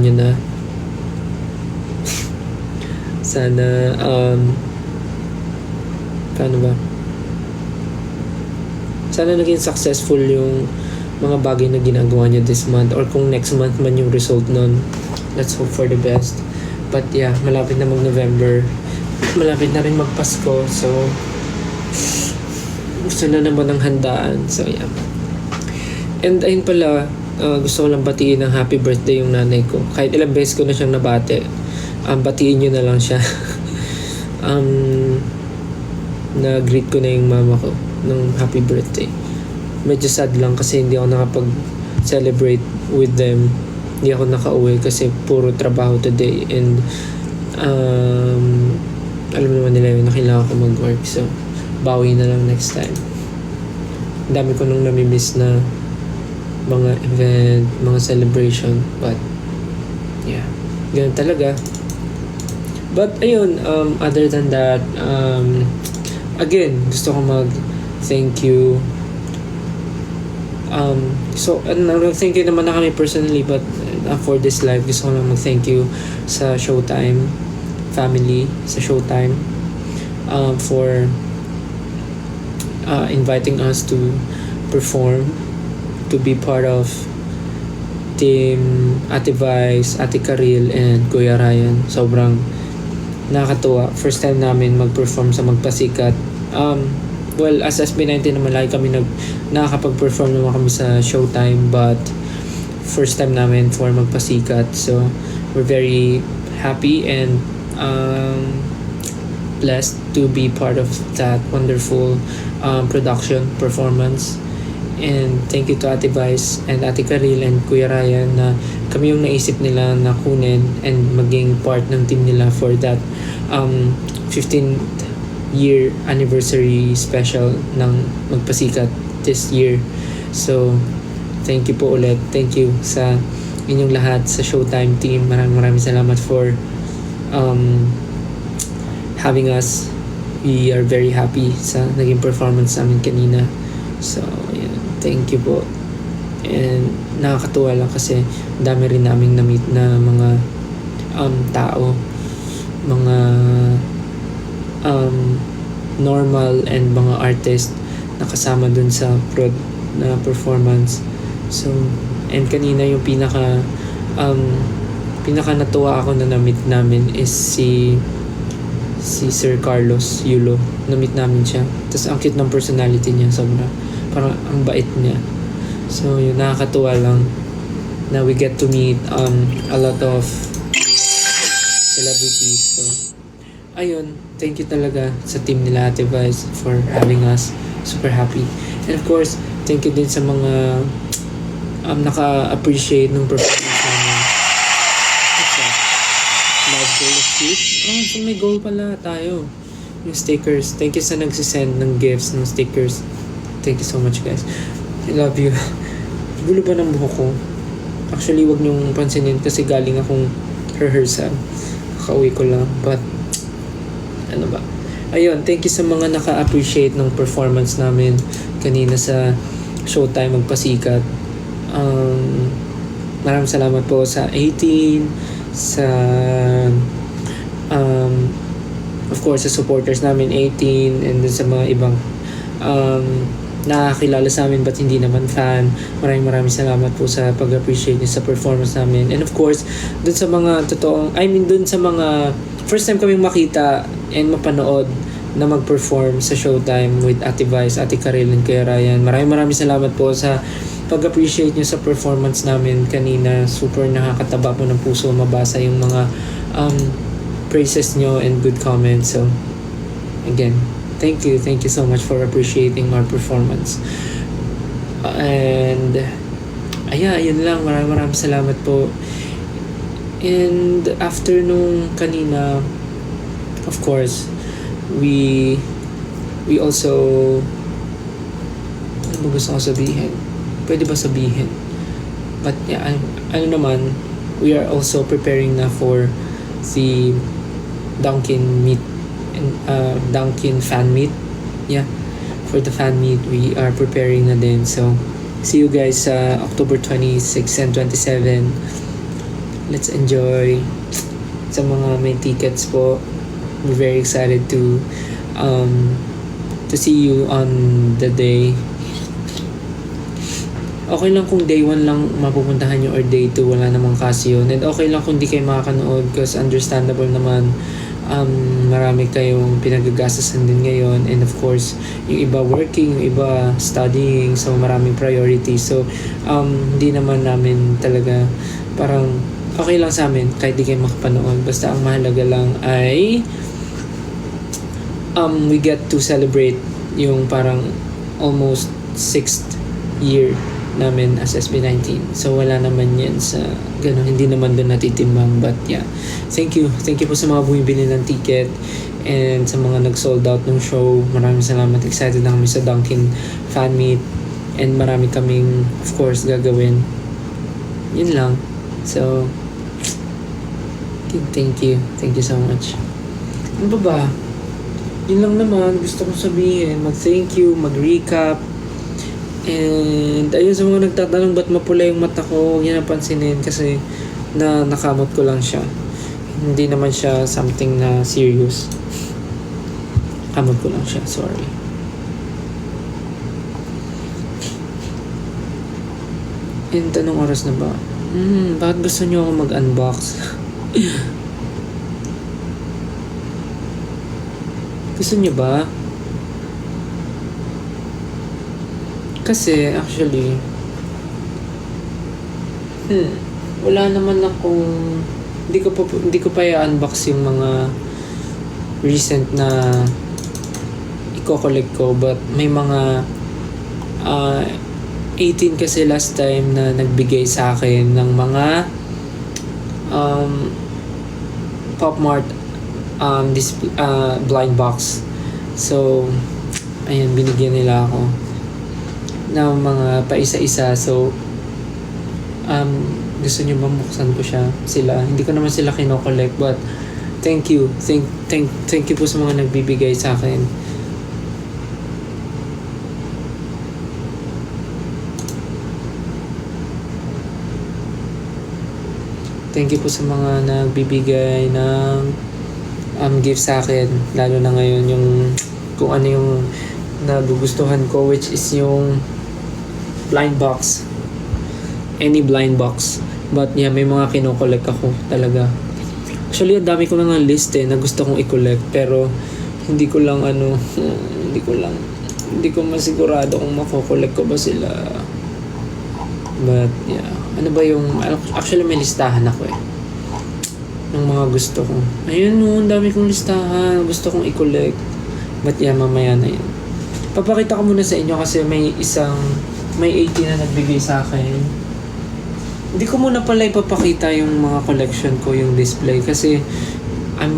nyo na. Sana, paano ba? Sana naging successful yung mga bagay na ginagawa nyo this month, or kung next month man yung result nun, let's hope for the best. But yeah, malapit na mag-November, malapit na rin mag-Pasko, so gusto na naman ng handaan. So yeah. And ayun pala, gusto ko lang batiin ng happy birthday yung nanay ko. Kahit ilang beses ko na siyang nabate, batiin nyo na lang siya. Na-greet ko na yung mama ko ng happy birthday. Medyo sad lang kasi hindi ako nakapag-celebrate with them. Hindi ako nakauwi kasi puro trabaho today, and alam naman nila yun na kailangan ko mag-work, so bawi na lang next time. Ang dami ko nung namimiss na mga event, mga celebration, but yeah, ganun talaga. But ayun, other than that, again, gusto ko mag-thank you. Thank you naman na kami personally, but for this live, gusto ko lang mag-thank you sa Showtime family, sa Showtime, for inviting us to perform, to be part of Team Ate Vice, Ate Karil, and Kuya Ryan. Sobrang nakakatuwa. First time namin mag-perform sa Magpasikat. Well, as SB19 naman, lagi kami nakakapag-perform naman kami sa Showtime, but first time namin for Magpasikat. So, we're very happy and blessed to be part of that wonderful production, performance. And thank you to Ate Vice and Ate Karil and Kuya Ryan na kami yung naisip nila na kunin and maging part ng team nila for that 15th year anniversary special ng Magpasikat this year. So, thank you po ulit. Thank you sa inyong lahat sa Showtime team. Maraming salamat for having us. We are very happy sa naging performance namin kanina. So, yeah, thank you po. And nakakatuwa lang kasi dami rin naming na-meet na mga tao, mga normal and mga artist na kasama dun sa prod na performance. So, and kanina yung pinaka natuwa ako na na-meet namin is si Sir Carlos Yulo. Na-meet namin siya. Tapos ang cute ng personality niya, sobra. Parang ang bait niya. So, yun, nakakatuwa lang na we get to meet a lot of celebrities. So, ayun, thank you talaga sa team nila Ate Vice for having us. Super happy. And of course, thank you din sa mga naka-appreciate ng performance namin. What's that? Live goal achieved? So may goal pala tayo. Yung stickers. Thank you sa nagsisend ng gifts, ng stickers. Thank you so much, guys. I love you. Gulo ba ng buhok ko? Actually, wag niyong pansinin kasi galing akong rehearsal. Kakauwi ko lang. But, ano ba? Ayun, thank you sa mga naka-appreciate ng performance namin kanina sa Showtime Magpasikat. Maraming salamat po sa 18, sa of course sa supporters namin 18, and then sa mga ibang nakakilala sa amin but hindi naman fan. Maraming salamat po sa pag-appreciate niyo sa performance namin. And of course, dun sa mga dun sa mga first time kaming makita and mapanood na mag-perform sa Showtime with Ate Vice, Ate Karil, and Kuya Ryan. Maraming salamat po sa pag-appreciate nyo sa performance namin kanina. Super nakakataba po ng puso mabasa yung mga praises nyo and good comments. So, again, thank you so much for appreciating our performance. And ayun lang, maraming salamat po. And after nung kanina, of course, we also, ano ba gusto ko sabihin? Pwede ba sabihin? But yeah, ano naman, we are also preparing na for the Dunkin meet and Dunkin fan meet. Yeah, for the fan meet we are preparing na din. So see you guys sa October 26 and 27 let's enjoy. Sa mga may tickets po, we're very excited to see you on the day. Okay lang kung day 1 lang mapupuntahan nyo or day 2, wala namang kasi yun. And okay lang kung di kayo makakanood because understandable naman, marami kayong pinagagastasan din ngayon. And of course, yung iba working, yung iba studying, so maraming priorities. So, hindi naman namin talaga parang okay lang sa amin kahit di kayo makapanood. Basta ang mahalaga lang ay we get to celebrate yung parang almost 6th year namin as SB19. So wala naman yan sa gano'n, hindi naman doon natitimbang, but yeah, thank you po sa mga bumibili ng ticket and sa mga nag-sold out ng show. Maraming salamat, excited na kami sa Dunkin fan meet and marami kaming of course gagawin. Yun lang. So thank you so much. Ano ba? Yun lang naman gusto kong sabihin. Mag-thank you, mag-recap. And ayun, sa mga nagtatanong ba't mapula yung mata ko, huwag niya napansinin kasi nakamot ko lang siya. Hindi naman siya something na serious. Kamot ko lang siya, sorry. And anong oras na ba? Bakit gusto niyo ako mag-unbox? Gusto niyo ba? Kasi actually wala naman akong hindi ko pa i-unbox yung mga recent na i-collect ko, but may mga 18 kasi last time na nagbigay sa akin ng mga Pop Mart blind box. So ayun, binigyan nila ako ng mga paisa-isa. So gusto niyo ba buksan ko sila? Hindi ko naman sila kino-collect, but thank you po sa mga nagbibigay sa akin. Thank you po sa mga nagbibigay ng gift sa akin, lalo na ngayon yung kung ano yung nagugustuhan ko, which is yung blind box, any blind box. But yeah, may mga kino-collect ako talaga. Actually, ang dami ko na nga list na gusto kong i-collect, pero hindi ko masigurado kung mako-collect ko ba sila. But yeah, ano ba yung actually may listahan ako ng mga gusto ko. Ayun, ang dami kong listahan, gusto kong i-collect. But yeah, mamaya na yun. Papakita ko muna sa inyo kasi may 18 na nagbigay sa akin. Hindi ko muna pala ipapakita yung mga collection ko, yung display, kasi I'm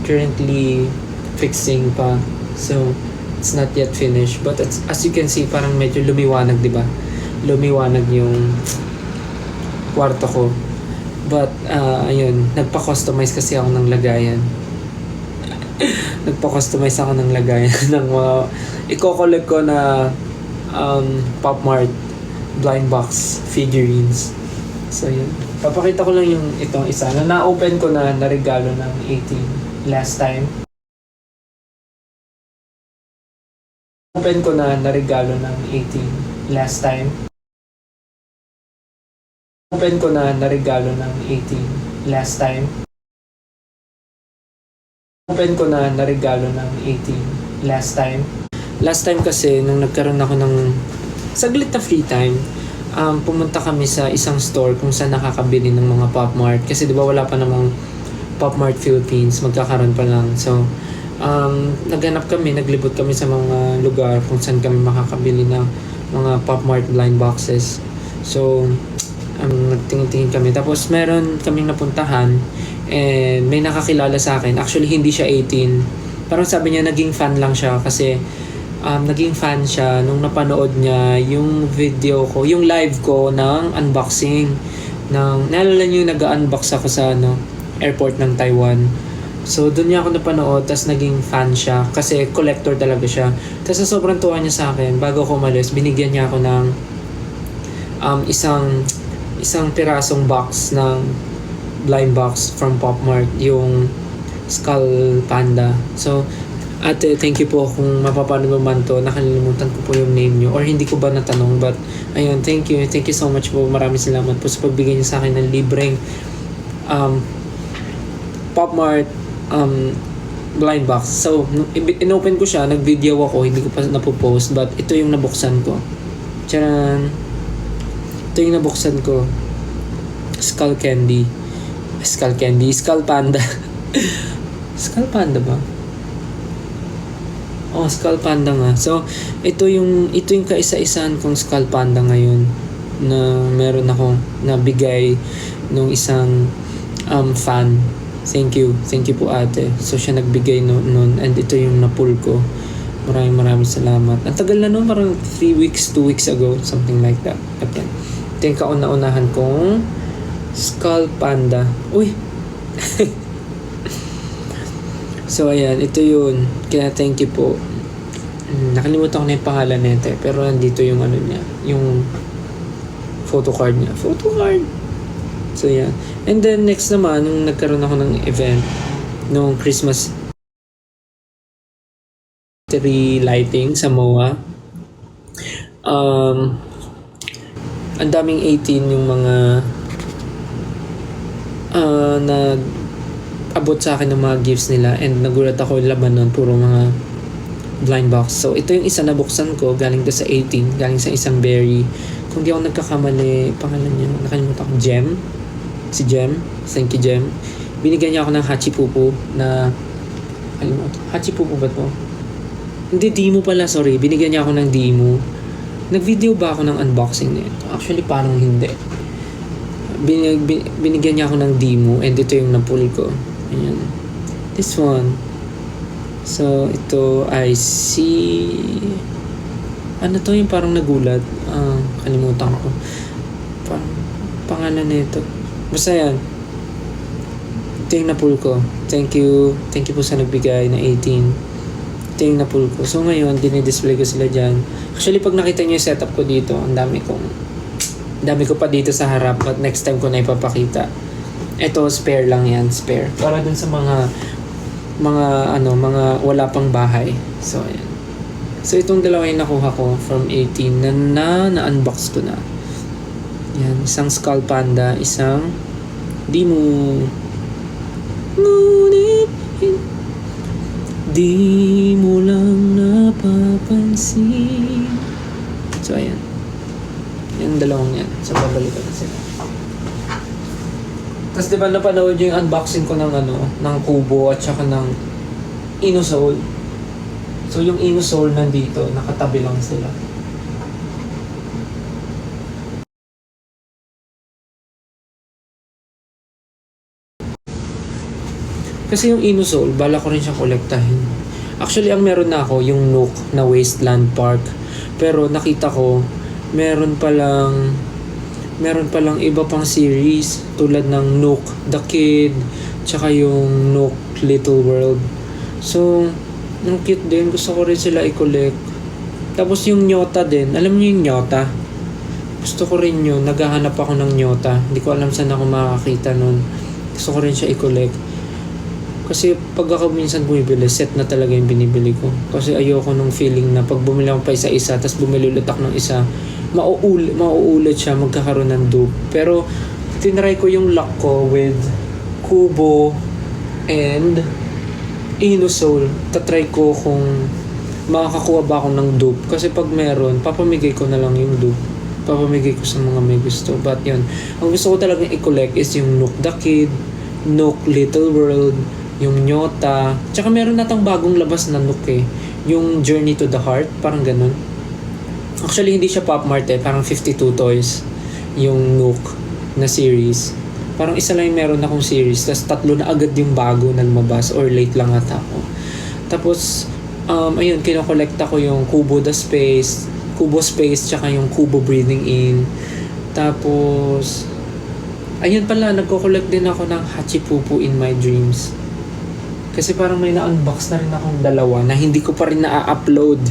currently fixing pa. So, it's not yet finished. But as you can see, parang medyo lumiwanag, di ba? Lumiwanag yung kwarto ko. But, ayun, nagpa-customize kasi ako ng lagayan. Nagpa-customize ako ng lagayan ng mga i-collect ko na Pop Mart blind box figurines. So yun, papakita ko lang yung itong isa na na-open ko na regalo ng 18 last time. Open ko na regalo ng 18 last time. Open ko na regalo ng 18 last time. Open ko na regalo ng 18 last time. Last time kasi nung nagkaroon ako ng saglit na free time, pumunta kami sa isang store kung saan nakakabili ng mga Pop Mart. Kasi di ba wala pa namang Pop Mart Philippines, magkakaroon pa lang. So, naghanap kami, naglibot kami sa mga lugar kung saan kami makakabili ng mga Pop Mart blind boxes. So, nagtingin-tingin kami. Tapos, meron kaming napuntahan and may nakakilala sa akin. Actually, hindi siya 18. Parang sabi niya, naging fan lang siya kasi naging fan siya nung napanood niya yung video ko, yung live ko ng unboxing naalala niyo, nag-unbox ako sa airport ng Taiwan. So doon niya ako napanood, tas naging fan siya kasi collector talaga siya. Tas sa sobrang tuwa niya sa akin, bago ako umalis, binigyan niya ako ng isang pirasong box ng blind box from Pop Mart, yung Skull Panda. So, ate, thank you po kung mapapanood mo man to. Nakalimutan ko po yung name nyo or hindi ko ba natanong, but ayun, thank you so much po. Maraming salamat po sa pagbigay niyo sa akin ng libreng Pop Mart blind box. So, inopen ko siya, nag-video ako, hindi ko pa napopost, but ito yung nabuksan ko. Charan! Ito yung nabuksan ko. Skull Panda. Skull Panda ba? Oh, Skull Panda nga. So, ito yung kaisa-isahan kong Skull Panda ngayon na meron ako nabigay nung isang fan. Thank you po ate. So siya nagbigay noon and ito yung na-pull ko. Maraming salamat. Ang tagal na noon, parang 2 weeks ago, something like that. At yan. Ito yung kauna-unahan kong Skull Panda. Uy! So ayan, ito yun. Kaya thank you po. Nakalimutan ko na yung pangalan nito pero nandito yung ano niya, yung photo card niya. So yeah. And then next naman, nung nagkaroon ako ng event nung Christmas tree lighting sa MOA, ang daming 18 yung mga nag-abot sa akin ng mga gifts nila and nagulat ako yung laman nun, puro mga blind box. So ito yung isa na buksan ko, galing doon sa 18, galing sa isang berry. Kung di ako nagkakamali, pangalan niya, nakalimutan ko, Gem. Si Gem. Thank you, Gem. Binigyan niya ako ng Hachipupu na... Hachipupu ba to? Hindi, Dimo pala. Sorry. Binigyan niya ako ng Dimo. Nag-video ba ako ng unboxing nito? Actually, parang hindi. Binigyan niya ako ng Dimo and ito yung na-pull ko. Ayan. This one. So, ito I see... Ano to yung parang nagulat? Kalimutan ko. Pangalan nito. Basta yan. Ito yung na-pull ko. Thank you po sa nagbigay na 18. Ito yung na-pull ko. So ngayon, dinidisplay ko sila dyan. Actually, pag nakita nyo yung setup ko dito, ang dami ko pa dito sa harap, but next time ko na ipapakita. Ito, spare lang yan. Spare. Para dun sa mga wala pang bahay. So, ayan. So, itong dalawa yung nakuha ko from 18 na-unbox ko na. Yan, isang Skull Panda, isang Dimo. Ngunit di mo lang napapansin. So, ayan. Yan, dalawang yan. So, babalikan na sila. Tapos, di ba napanood yung unboxing ko ng ng Kubo at saka ng Inusoul. So, yung Inusoul nandito, nakatabi lang sila. Kasi yung Inusoul, bala ko rin siyang kolektahin. Actually, ang meron na ako, yung Nook na Wasteland Park. Pero nakita ko, meron palang iba pang series tulad ng Nook the Kid, tsaka yung Nook Little World. So, ang cute din. Gusto ko rin sila i-collect. Tapos yung Nyota din. Alam niyo yung Nyota? Gusto ko rin yun. Naghahanap ako ng Nyota. Hindi ko alam saan ako makakita nun. Gusto ko rin siya i-collect. Kasi pag ako minsan bumibili, set na talaga yung binibili ko. Kasi ayoko nung feeling na pag bumili ako pa isa-isa, tapos bumili ulit ako ng isa, mauulit siya, magkakaroon ng dupe. Pero, tinry ko yung luck ko with Kubo and Inusoul. Tatry ko kung makakakuha ba ako ng dupe. Kasi pag meron, papamigay ko na lang yung dupe. Papamigay ko sa mga may gusto. But yun, ang gusto ko talagang i-collect is yung Nook the Kid, Nook Little World, yung Nyota, tsaka meron natang bagong labas na Nook yung Journey to the Heart, parang ganun. Actually, hindi siya Pop Mart parang 52 toys yung Nook na series. Parang isa lang yung meron akong series, tapos 3 na agad yung bago na lumabas or late lang ata ako. Tapos, ayun, kinokolekta ko yung Kubo Space, tsaka yung Kubo Breathing In. Tapos, ayun pala, nagko-collect din ako ng Hachipupu in My Dreams. Kasi parang may na-unbox na rin akong dalawa na hindi ko pa rin na-upload.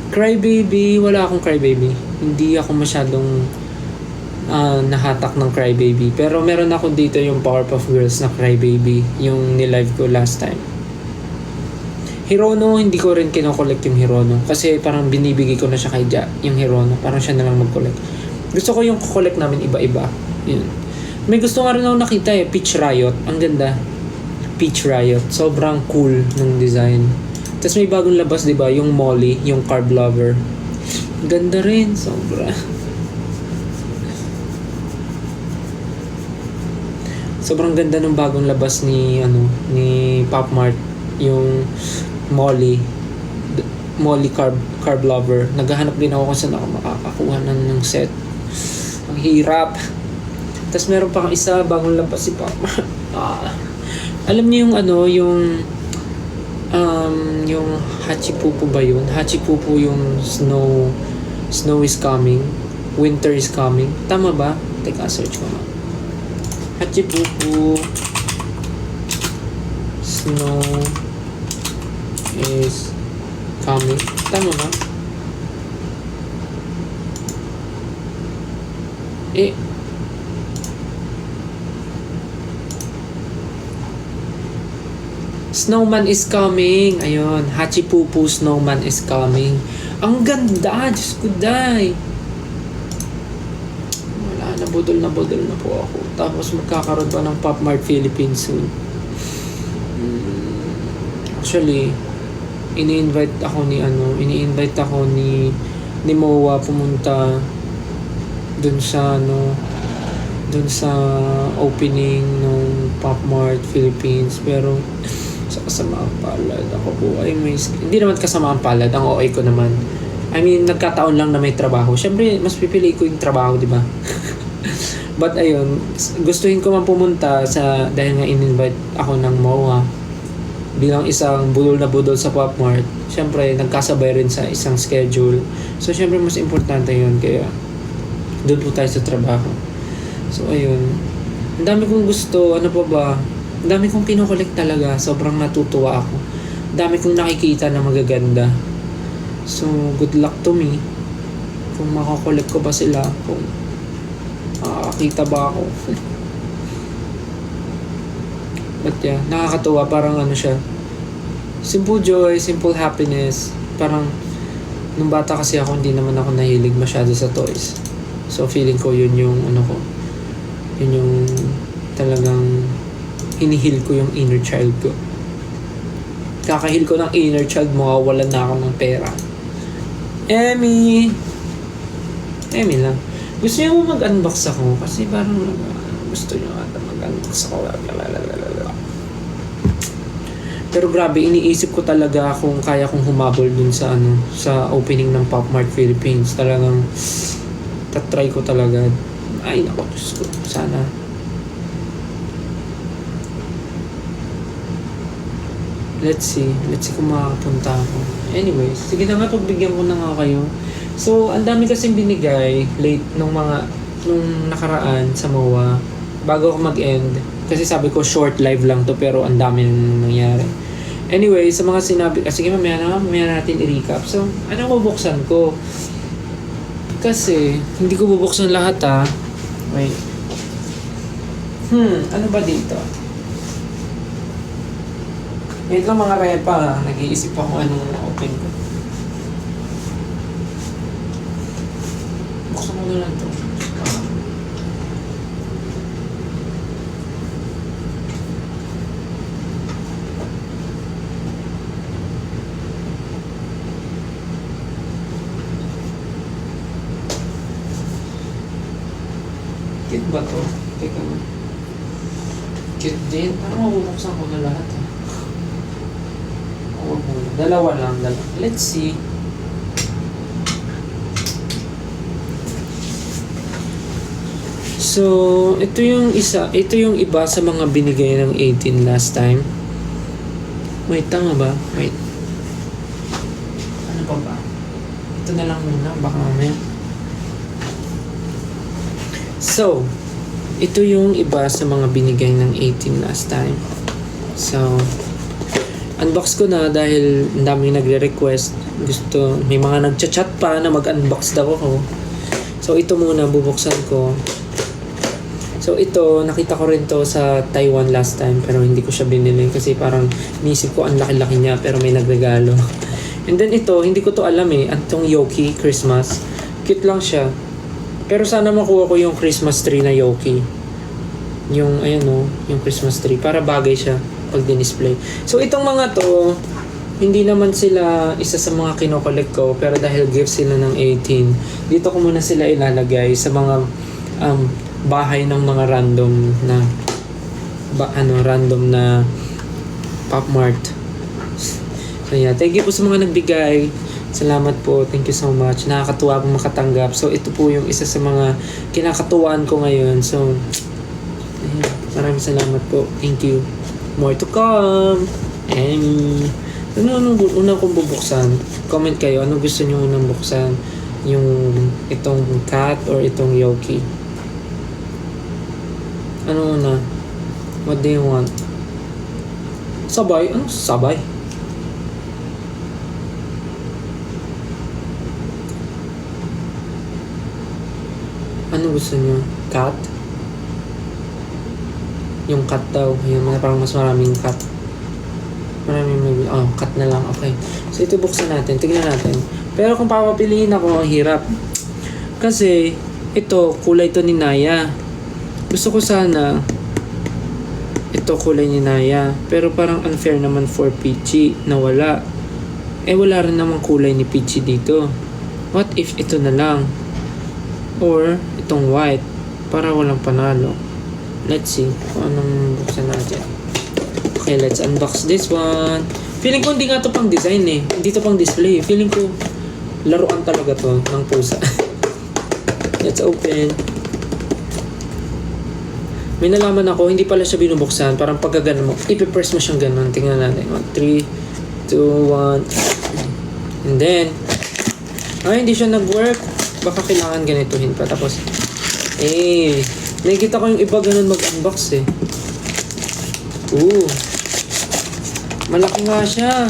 Crybaby, wala akong Crybaby. Hindi ako masyadong nahatak ng Crybaby. Pero meron ako dito yung Powerpuff Girls na Crybaby, yung nilive ko last time. Hirono, hindi ko rin kinokollect yung Hirono kasi parang binibigay ko na siya kay Ja, yung Hirono. Parang siya na lang mag-collect. Gusto ko yung collect namin iba-iba. Yun. May gusto nga rin ako nakita Peach Riot. Ang ganda. Peach Riot. Sobrang cool ng design. Tapos may bagong labas, di ba? Yung Molly, yung Carb Lover. Ganda rin. Sobra. Sobrang ganda ng bagong labas ni Pop Mart, yung Molly Carb Lover. Naghahanap din ako kung saan ako makakakuha ng set. Ang hirap. Tapos meron pa kang isa bagong labas si Pop Mart. Alam niyo yung yung Hachipupu ba yun? Hachipupu yung snow is coming, winter is coming. Tama ba? Teka, search ko nga. Hachipupu snow is coming. Tama ba? Snowman is coming. Ayun. Hachipupu Snowman is coming. Ang ganda. Diyos ko, day. Wala. Nabudol na po ako. Tapos magkakaroon pa ng Pop Mart Philippines soon. Actually, ini-invite ako ni Moa pumunta dun sa opening ng Pop Mart Philippines, pero sa kasamaang palad ako po ay hindi naman kasamaang palad, ang OA ko naman. I mean, nagkataon lang na may trabaho. Syempre, mas pipili ko yung trabaho, di ba? But ayun, gustuhin ko man pumunta dahil nga in-invite ako ng MOA bilang isang budol na budol sa Pop Mart. Syempre, nagkasabay rin sa isang schedule. So, syempre, mas importante yun. Kaya, doon po tayo sa trabaho. So, ayun. Ang dami kong gusto. Ano pa ba? Ang dami kong pinokolekt talaga. Sobrang natutuwa ako. Ang dami kong nakikita na magaganda. So, good luck to me. Kung makakolekt ko ba sila. Kung makakakita ba ako. But yeah, nakakatuwa. Parang siya. Simple joy, simple happiness. Parang, nung bata kasi ako, hindi naman ako nahilig masyado sa toys. So, feeling ko yun yung yun yung talagang hinihil ko yung inner child ko. Kakahil ko ng inner child, mawawalan na ako ng pera. Emmy lang. Gusto niyo mo mag-unbox ako? Kasi parang gusto niyo ata mag-unbox ako. Pero grabe, iniisip ko talaga kung kaya kong humabol dun sa sa opening ng Pop Mart Philippines. Talagang tatry ko talaga. Ay, naku, Diyos ko. Sana. Let's see kung makakapunta ako. Anyways, sige na nga, pagbigyan ko na nga kayo. So, ang dami kasing binigay late nung nakaraan sa MOA bago ako mag-end. Kasi sabi ko short live lang to, pero ang dami nang nangyari. Anyway, sa mga sinabi, sige mamaya natin i-recap. So, anong bubuksan ko? Kasi, hindi ko bubuksan lahat Wait. Ano ba dito? Wait lang mga repa. Nag-iisip ako anong open ko. Buksan mo na lang to. Cute ba to? Teka mo. Cute din. Parang mabubuksan ko na lahat Dalawa lang. Let's see. So, ito yung iba sa mga binigay ng 18 last time. Wait, tama ba? Wait. Ano pa ba? Ito na lang muna. Baka mamaya. So, ito yung iba sa mga binigay ng 18 last time. So, unbox ko na dahil ang daming nagre-request. May mga nagchat-chat pa na mag-unbox daw ako. So, ito muna bubuksan ko. So ito, nakita ko rin to sa Taiwan last time pero hindi ko siya binili kasi parang nisip ko ang laki-laki niya pero may nagregalo. And then ito, hindi ko to alam eh. Itong Yoki Christmas. Cute lang siya. Pero sana makuha ko yung Christmas tree na Yoki. Yung, ayan o, yung Christmas tree. Para bagay siya pag din-display. So itong mga to, hindi naman sila isa sa mga kinokollect ko pero dahil gift sila ng 18, dito ko muna sila ilalagay sa mga bahay ng mga random na random na Pop Mart. So yeah, thank you po sa mga nagbigay. Salamat po, thank you so much. Nakakatuwa akong makatanggap. So ito po yung isa sa mga kinakatuwaan ko ngayon. So ayun, maraming salamat po. Thank you. More to come. And Ano unang kong bubuksan? Comment kayo, ano gusto nyo unang buksan? Yung itong cat or itong Yoki? Ano una? What do you want? Sabay? Ano sabay? Ano gusto nyo? Cat? Yung cat daw. Yung parang mas maraming cat. Cut na lang, okay. So ito buksan natin, tignan natin. Pero kung papapiliin ako, hirap. Kasi ito, kulay to ni Naya. Gusto ko sana ito kulay ni Naya. Pero parang unfair naman for Peachy na wala. Wala rin namang kulay ni Peachy dito. What if ito na lang? Or itong white para walang panalo. Let's see kung anong buksan natin. Okay, let's unbox this one. Feeling ko hindi nga to pang design eh. Hindi to pang display. Feeling ko laruan talaga to ng pusa. Let's open. May nalaman ako, hindi pala siya binubuksan. Parang pagkagano mo, ipipress mo siyang ganun. Tingnan natin. 3, 2, 1. And then, hindi siya nag-work. Baka kailangan ganituhin pa. Tapos, nakikita ko yung iba ganun mag-unbox eh. Ooh. Malaki nga siya.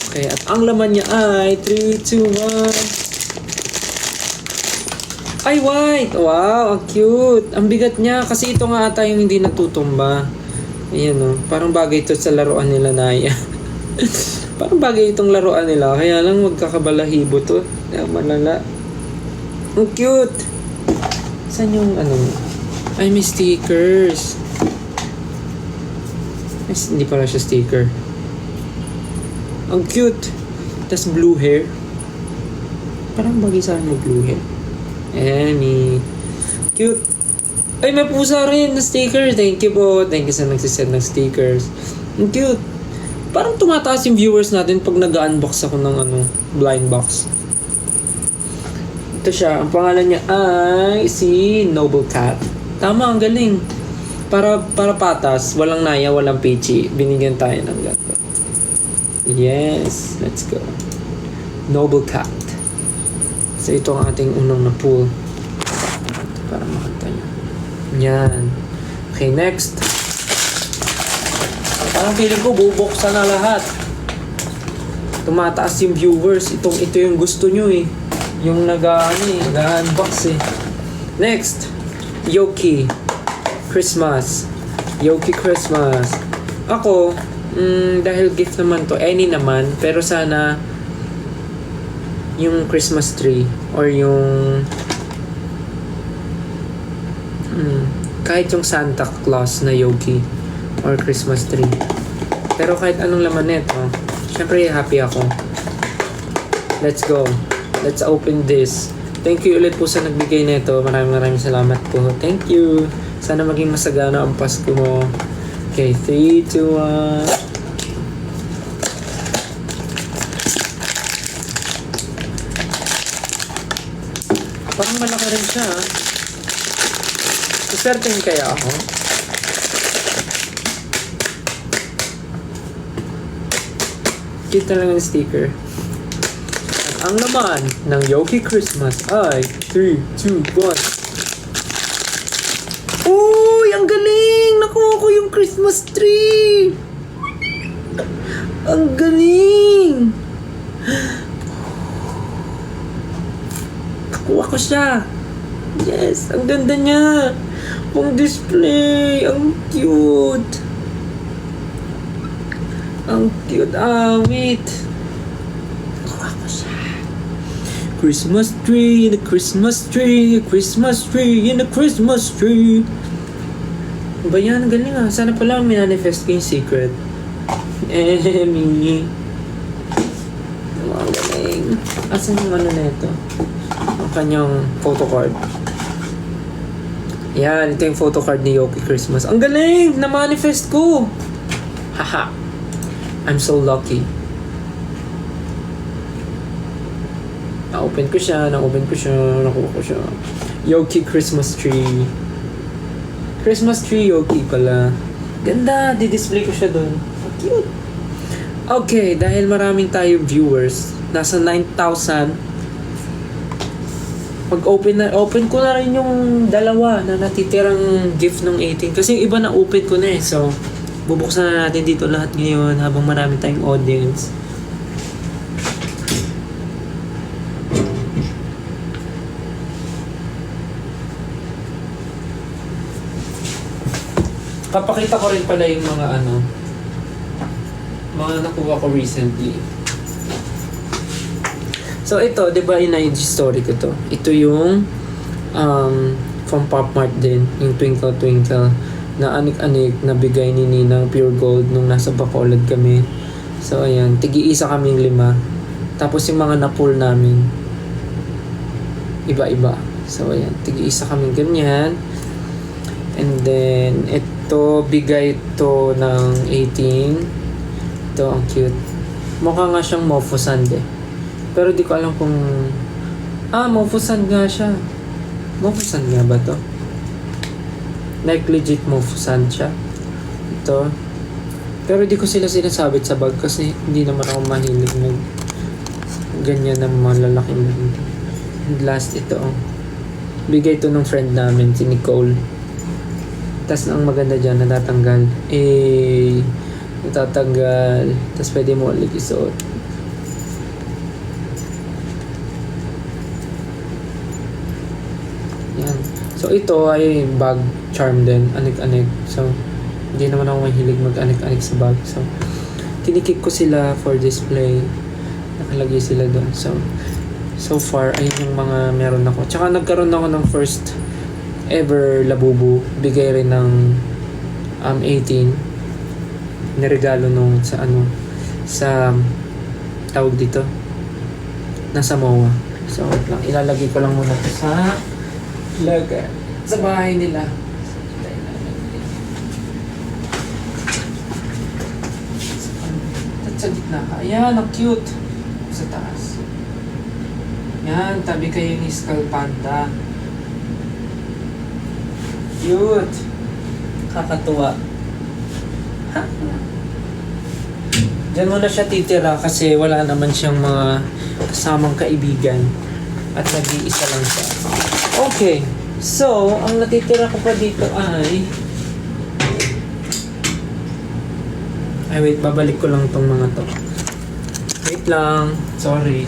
Okay, at ang laman niya ay 3, 2, 1. Ay, white! Wow, ang cute! Ang bigat niya kasi ito nga ata yung hindi natutumba. Ayan o, parang bagay ito sa laruan nila, Naya. Parang bagay itong laruan nila. Kaya lang magkakabalahibo to. Kaya malala. Ang cute! Saan yung ano? Ay, may stickers. Ay, hindi pala siya sticker. Ang cute! Tas blue hair. Parang bagay sa akin yung blue hair. Cute! Ay, may pusa rin na sticker. Thank you po. Thank you sa nagsisend ng stickers. Ang cute! Parang tumataas yung viewers natin pag nag-unbox ako ng blind box. Ito siya. Ang pangalan niya ay si Noble Cat. Tama, ang galing. Para patas, walang Naya, walang Peachy. Binigyan tayo ng gato. Yes, let's go. Noble Cat. So ito ang ating unang na-pull. Para makita nyo. Yan. Okay, next. Parang feeling ko bubuksan na lahat. Tumataas yung viewers. Ito yung gusto nyo eh. Yung nag-unbox eh. Next. Yoki Christmas. Yoki Christmas. Ako, dahil gift naman to, any naman, pero sana yung Christmas tree or yung kahit yung Santa Claus na Yoki or Christmas tree. Pero kahit anong laman nito, syempre happy ako. Let's go. Let's open this. Thank you ulit po sa nagbigay nito. Maraming salamat po. Thank you. Sana maging masagana ang Pasko mo. Okay, 3, 2, 1. Parang malaki rin siya. Susertein kaya ako? Cute talaga yung sticker. At ang laman ng Yoki Christmas ay 3, 2, 1. Uy! Ang galing! Nakuha ko yung Christmas tree! Ang galing! Nakuha ko siya. Yes, ang ganda niya. Ang display, ang cute. Ang cute. Wait. Nakuha ko siya. Christmas tree, the Christmas tree, Christmas tree, in the Christmas tree. Ba yan? Ang galing ah. Sana pala manifest ko yung secret. Emmy. Ang galing. Asan yung ano na ito? Ang kanyang photocard. Yan, ito yung photocard ni Yoki Christmas. Ang galing! Na-manifest ko! Haha. I'm so lucky. Na-open ko siya, nakuha ko siya. Yoki Christmas tree. Christmas tree Yoki pala. Ganda! Di-display ko siya dun. Cute! Okay, dahil maraming tayo viewers, nasa 9,000. Open ko na rin yung dalawa na natitirang gift ng 18. Kasi yung iba na open ko na eh. So, bubuksan na natin dito lahat ngayon habang marami tayong audience. Papakita ko rin pala yung mga nakuha ko recently. So ito, 'di ba, in-IG story ko to. Ito yung from Pop Mart din, yung Twinkle Twinkle na anik-anik na bigay ni Ninang Pure Gold nung nasa Bacolod kami. So ayan, tigi-isa kaming 5. Tapos yung mga na-pull namin iba-iba. So ayan, tigi-isa kaming ganyan. And then ito, bigay ito ng 18. Ito, ang cute. Mukha nga siyang Mofo-san eh. Pero di ko alam kung... Mofo-san nga siya. Mofo-san nga ba to? Like legit Mofo-san siya. Ito. Pero di ko sila sinasabit sa bag kasi hindi naman ako mahilig ng ganyan ng mga lalaking bag. And last ito. Bigay ito ng friend namin, si Nicole. Tapos ang maganda dyan, natatanggal. Natatanggal. Tapos pwede mo ulit isuot. Yan. So ito ay bag charm din. Anik-anik. So hindi naman ako mahilig mag-anik-anik sa bag. So tinikip ko sila for display. Nakalagay sila doon. So far, ayun yung mga meron ako. Tsaka nagkaroon ako ng first ever labubu. Bigay rin ng 18. Niregalo nung sa tawag dito. Nasa MOA. So wait lang. Ilalagay ko lang muna ito sa bahay nila. Sa gitna ka. Ayan, ang cute. Sa taas. Yan, tabi kayo ni Skull Panda. Cute. Kakatuwa. Ha? Diyan muna siya titira kasi wala naman siyang mga kasamang kaibigan. At nag-iisa lang siya. Okay. So, ang natitira ko pa dito ay... wait. Babalik ko lang tong mga to. Wait lang. Sorry.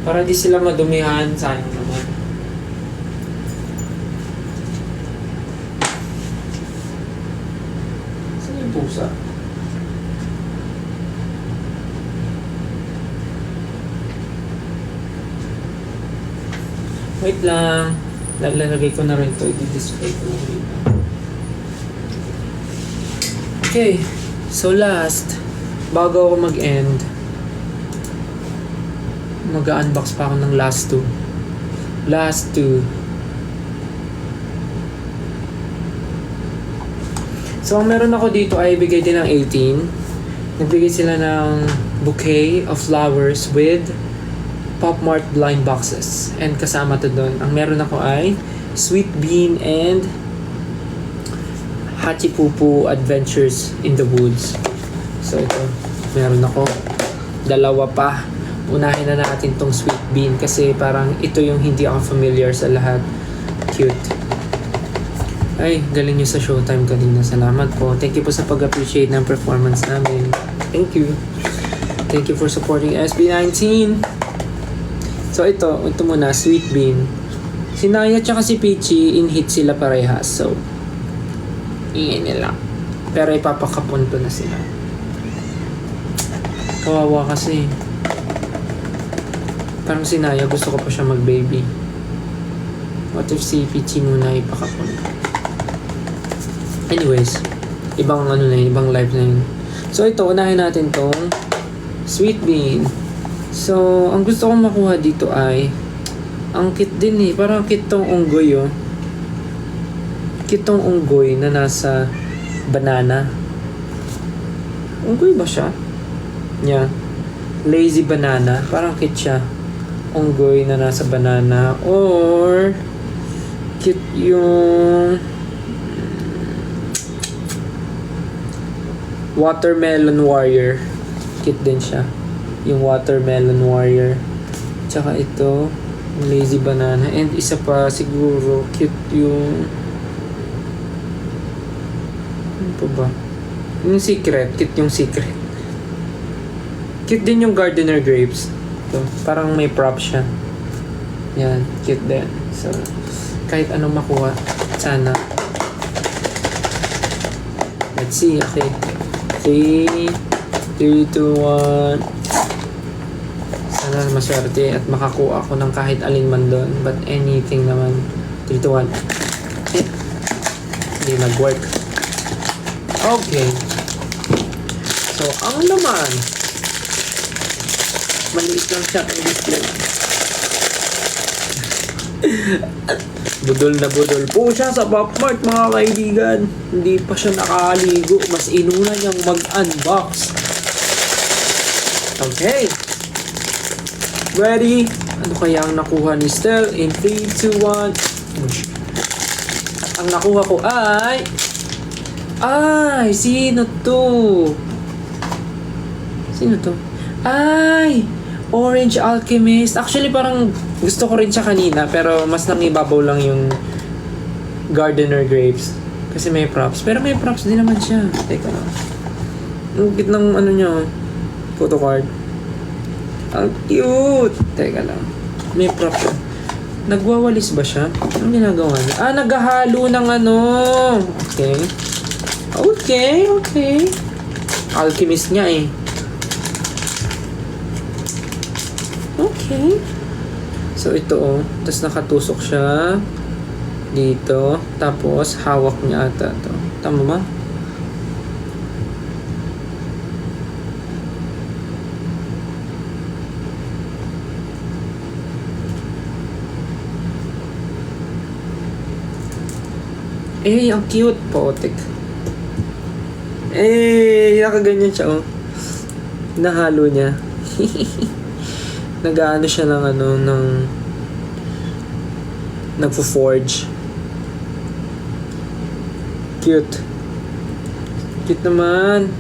Para di sila madumihan. Sayang naman. Saan yung pusa? Wait lang. Lalagay ko na rin ito. I-display ko na rin. Okay. So last, bago ako mag-end, mag-unbox pa ako ng last two. So ang meron ako dito ay bigay din ng 18. Nagbigay sila ng bouquet of flowers with Pop Mart blind boxes. And kasama to doon. Ang meron ako ay Sweet Bean and Hachipupu Adventures in the Woods. So ito, meron ako. Dalawa pa. Unahin na natin tong Sweet Bean kasi parang ito yung hindi ako familiar sa lahat. Cute. Ay, galing nyo sa Showtime kanina. Salamat po. Thank you po sa pag-appreciate ng performance namin. Thank you. Thank you for supporting SB19. So ito muna, Sweet Bean. Si Naya tsaka si Peachy, in-hit sila parehas. So, ingay nila. Pero ipapakapunto na sila. Kawawa kasi. Parang si Naya, gusto ko pa siya mag-baby. What if si Peachy muna ipakapunto? Anyways, ibang ibang live na yun. So ito, unahin natin tong Sweet Bean. So, ang gusto kong makuha dito ay ang cute din eh. Parang cute tong unggoy oh. Cute tong unggoy na nasa banana. Unggoy ba siya? Yeah. Lazy banana. Parang cute siya. Unggoy na nasa banana. Or cute yung Watermelon Warrior. Cute din siya. Yung Watermelon Warrior. Tsaka ito, Lazy Banana. And isa pa siguro, cute yung... Ano pa ba? Yung Secret. Cute yung Secret. Cute din yung Gardener Grapes. Ito, parang may prop siya. Yan, cute din. So, kahit anong makuha, sana. Let's see, okay. 3, 2, 1. Sana maswerte at makakuha ako ng kahit alin man doon. But anything naman. 3, 2, 1. Hindi nag-work. Okay. So, ang laman. Maliit lang siya ang display. Budol na budol po siya sa Pop-Mart, mga kaibigan. Hindi pa siya nakaligo. Mas inuna niyang mag-unbox. Okay. Ready? Ano kaya ang nakuha ni Stel? In 3, 2, 1. Ang nakuha ko ay... Sino to? Sino to? Orange Alchemist. Actually, parang gusto ko rin siya kanina, pero mas nangibabaw lang yung Gardener Grapes. Kasi may props. Pero may props din naman siya. Teka lang. Ang cute ng niya, photo card. Ang cute! Teka lang. May props siya. Nagwawalis ba siya? Anong ginagawa niya? Naghahalo ng Okay. Okay. Alchemist nga eh. Okay. So ito tapos nakatusok siya dito, tapos hawak niya ata to. Tama ba? Ang cute, poetic. Nakaganyan siya nahalo niya. Nag-aano siya ng nagfo-forge. Cute. Cute naman.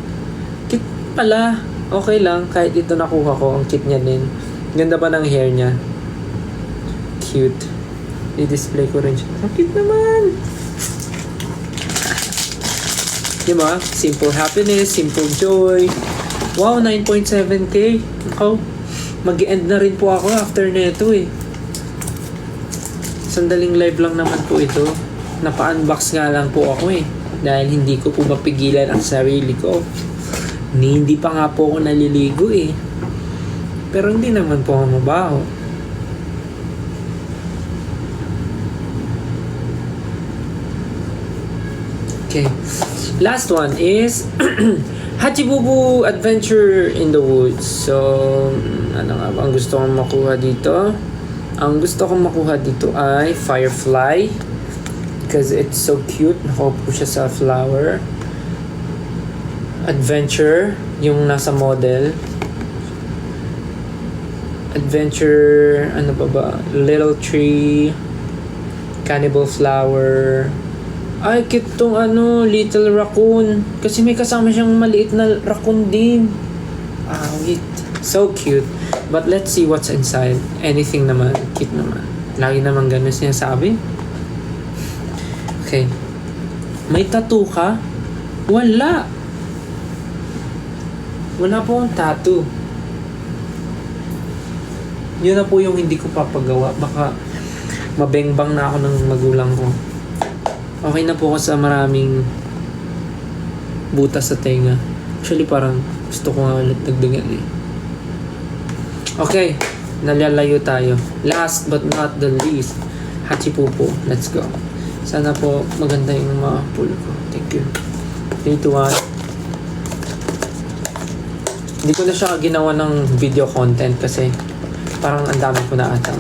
Cute pala. Okay lang. Kahit ito nakuha ko, ang cute niya din. Ganda pa ng hair niya. Cute. I-display ko rin siya. Ang cute naman. Diba? Simple happiness, simple joy. Wow, 9.7k. Mag-end na rin po ako after nito eh. Sandaling live lang naman po ito. Napa-unbox nga lang po ako eh. Dahil hindi ko po mapigilan ang sarili ko. Hindi pa nga po ako naliligo eh. Pero hindi naman po ako mabaho. Okay. Last one is Hachibubu Adventure in the Woods. So, ano nga ba ang gusto kong makuha dito? Ang gusto kong makuha dito ay Firefly. Because it's so cute. Nakaupo siya sa flower. Adventure, yung nasa model. Adventure, ano ba? Little Tree. Cannibal Flower. Cute tong Little Raccoon. Kasi may kasama siyang maliit na raccoon din. Wait. So cute. But let's see what's inside. Anything naman. Cute naman. Lagi naman ganun sinasabi. Okay. May tattoo ka? Wala. Wala po akong tattoo. Yun na po yung hindi ko papagawa. Baka mabengbang na ako ng magulang ko. Okay na po ako sa maraming butas sa tenga. Actually, parang gusto ko nga ulit dagdagan eh. Okay, nalalayo tayo. Last but not the least, Hachipupo. Let's go. Sana po maganda yung mga pull ko. Thank you. 3, 2, 1. Hindi ko na siya ginawa ng video content kasi parang ang dami ko na ata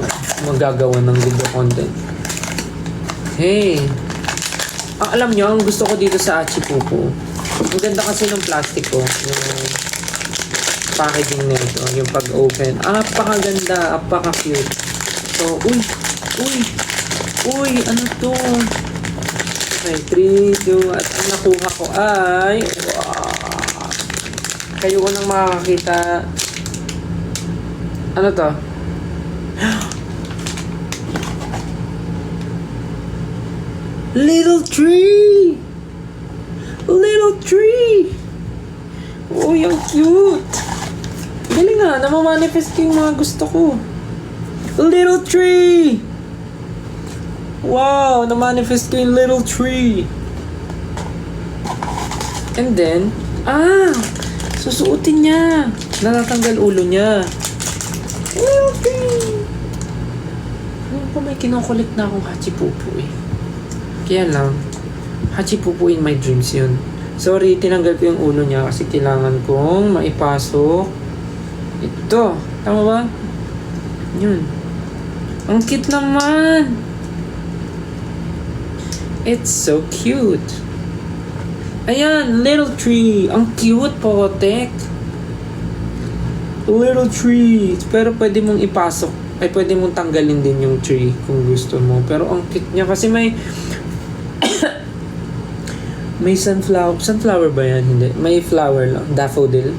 magagawa ng video content. Hey! Alam nyo, ang gusto ko dito sa Hachipupo, ang ganda kasi ng plastic ko. Yung packaging nito, yung pag-open. Apakaganda, apaka-cute. So, uy, ano to? Okay, 3, 2, at ang nakuha ko ay, wow! Kayo ko nang makakakita. Ano to? Little tree! Little tree! Uy, ang cute! Galing nga, namamanifest ko yung mga gusto ko. Little tree! Wow, namanifest ko yung little tree. And then, susuotin niya. Natatanggal ulo niya. Little tree! Ano pa may kinokollect na akong Hachipupo eh. Kaya lang, Hachipupo in my dreams yun. Sorry, tinanggal ko yung ulo niya kasi kailangan kong maipasok. Ito. Tama ba? Yun. Ang cute naman! It's so cute. Ayan, little tree. Ang cute po, Tek. Little tree. Pero pwede mong ipasok. Ay, pwede mong tanggalin din yung tree kung gusto mo. Pero ang cute niya kasi may may sunflower ba yan? Hindi. May flower lang. Daffodil.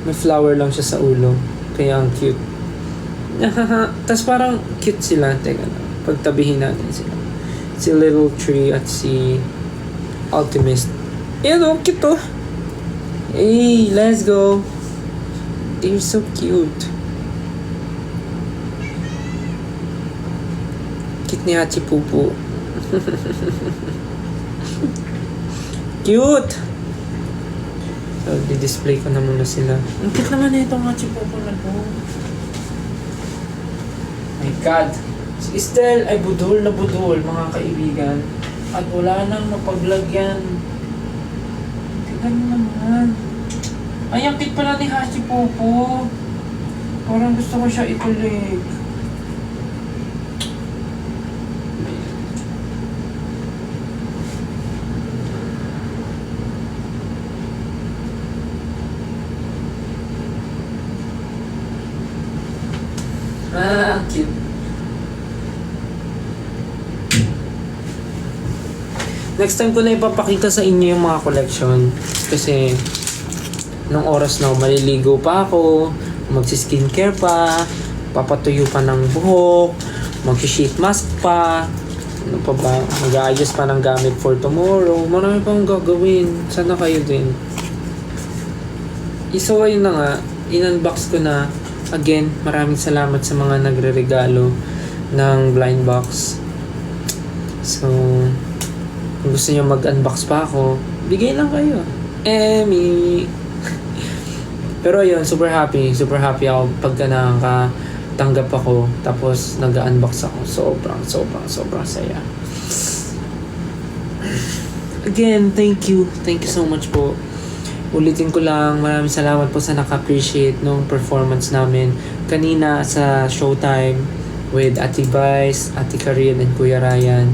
May flower lang siya sa ulo. Kaya ang cute. Tapos parang cute sila. Teka na. Pagtabihin natin sila. Si Little Tree at si Alchemist. Ayan o, cute o. Hey, let's go. They're so cute. Cute ni Hachipupo. Cute! So, di-display ko na muna sila. Ang cute naman na itong Hachipupo na to. My God! Si Estelle ay budol na budol, mga kaibigan. At wala nang mapaglagyan. Tignan mo naman. Ay, ang cute pala ni Hachipupo. Parang gusto ko siya ikulig. Cute. Next time ko na ipapakita sa inyo yung mga collection. Kasi, nung oras na maliligo pa ako, magsi-skincare pa, papatuyo pa ng buhok, mag-sheet mask pa, ano pa ba, mag-aayos pa ng gamit for tomorrow. Marami pang gagawin. Sana kayo din. So, ayun na nga, in-unbox ko na. Again, maraming salamat sa mga nagre-regalo ng blind box. So, kung gusto niyo mag-unbox pa ako, bigay lang kayo. Emmy! Pero ayun, super happy ako pagka nakakatanggap ako, tapos nag-unbox ako. Sobrang saya. Again, thank you so much po. Ulitin ko lang, maraming salamat po sa naka-appreciate nung performance namin kanina sa Showtime with Ate Vice, Ate Karin, and Kuya Ryan.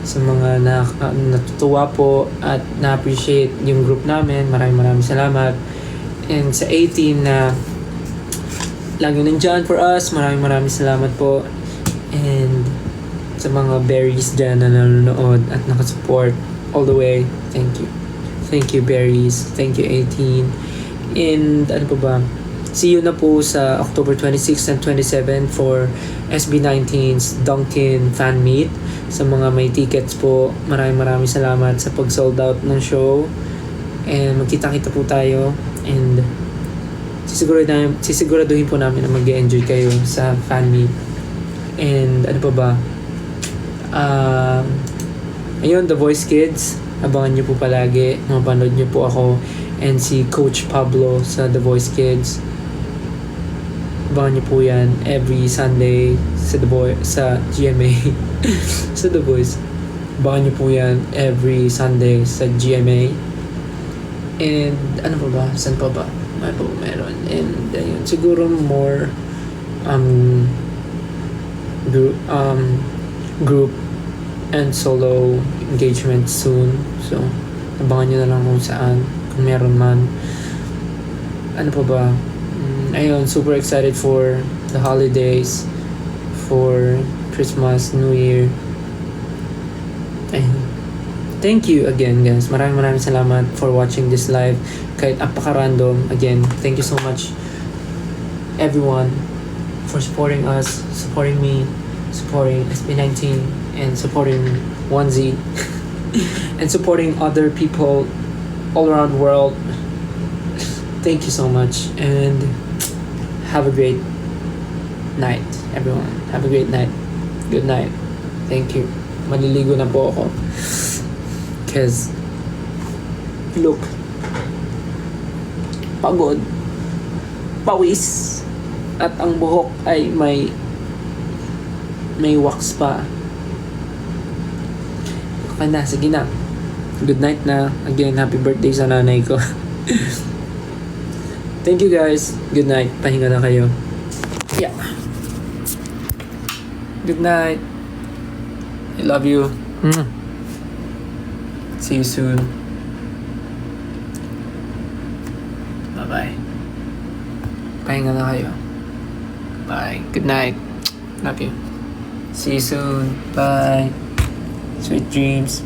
Sa mga natutuwa po at na-appreciate yung group namin, maraming salamat. And sa 18 na lagi nandyan for us, maraming salamat po. And sa mga berries dyan na nanonood at nakasupport all the way, thank you. Thank you, Berries. Thank you, 18. And ano pa ba? See you na po sa October 26 and 27 for SB19's Dunkin Fan Meet. Sa mga may tickets po, maraming salamat sa pag-sold out ng show. And magkita-kita po tayo. And sisiguraduhin po namin na mag-enjoy kayo sa fan meet. And ano pa ba? Ayun, The Voice Kids. Abangan nyo po palagi. Mapanood nyo po ako and si Coach Pablo sa The Voice Kids. Abangan nyo po yan every Sunday sa GMA. sa The Voice. Abangan nyo po yan every Sunday sa GMA. And ano pa ba? Saan pa ba? Meron. And ayun, siguro more group and solo engagement soon. So, abangan nyo na lang kung saan, kung meron man. Ano pa ba? Ayun, super excited for the holidays, for Christmas, New Year. Ayun. Thank you again, guys. Maraming salamat for watching this live. Kahit apaka-random. Again, thank you so much, everyone, for supporting us, supporting me, supporting SB19, and supporting 1Z, and supporting other people all around the world. Thank you so much, and have a great night, everyone. Have a great night. Good night. Thank you. Maliligo na po ako. Because, look, pagod, pawis, at ang buhok ay may wax pa. Okay na, sige na. Good night na. Again, happy birthday sa nanay ko. Thank you guys. Good night. Pahinga na kayo. Yeah. Good night. I love you. See you soon. Bye-bye. Pahinga na kayo. Bye. Good night. Love you. See you soon. Bye. Sweet dreams.